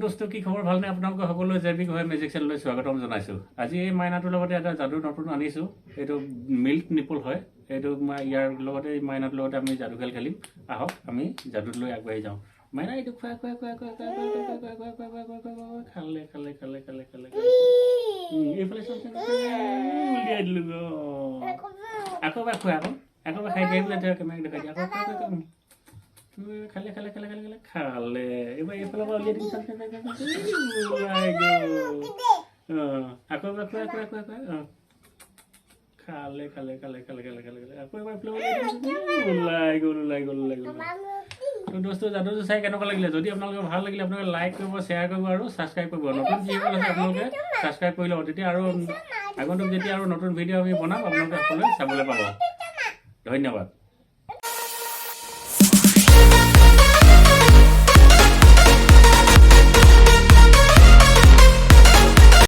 দোস্ত কি খবৰ ভালনে আপোনালোক সকলো জৈৱিক হয় মেজিক চেনেললৈ স্বাগতম জনাইছো আজি এই মাইনাটোৰ লগতে এটা যাদু নতুন আনিছো এইটো মিল্ক নিপল হয় এইটো ইয়াৰ লগতে এই মাইনাটোৰ লগতে আমি যাদু খেল খেলিম আহক আমি যাদুলৈ আগবাঢ়ি যাওঁ মাইনা এইটো খোৱা খোৱা খোৱা খোৱা খোৱা খালে খালে খালে খালে খালে এইফালে উলিয়াই দিলো আকৌ এবাৰ খোৱা আকৌ খাই দিয়ে বোলে কেমেৰাক দেখাই দিয়ে আকৌ খালে খালে খালে খালে খালে খালে এবাৰ এইফালৰ পৰা উলিয়াই দিম আকৌ এবাৰ খোৱা খোৱা খোৱা খোৱা খালে খালে খালে খালে খালে খালে খালে আকৌ এবাৰ এইফালে ওলাই গ'ল ওলাই গ'ল ওলাই গ'ল তো দোস্ত যাদুটো চাই কেনেকুৱা লাগিলে যদি আপোনালোকে ভাল লাগিলে আপোনালোকে লাইক কৰিব শ্বেয়াৰ কৰিব আৰু ছাবস্ক্ৰাইব কৰিব নতুন যিসকল আছে আপোনালোকে ছাবস্ক্ৰাইব কৰি ল'ব তেতিয়া আৰু আগন্তুক যেতিয়া আৰু নতুন ভিডিঅ' আমি বনাম আপোনালোকে সকলোৱে চাবলৈ পাব ধন্যবাদ।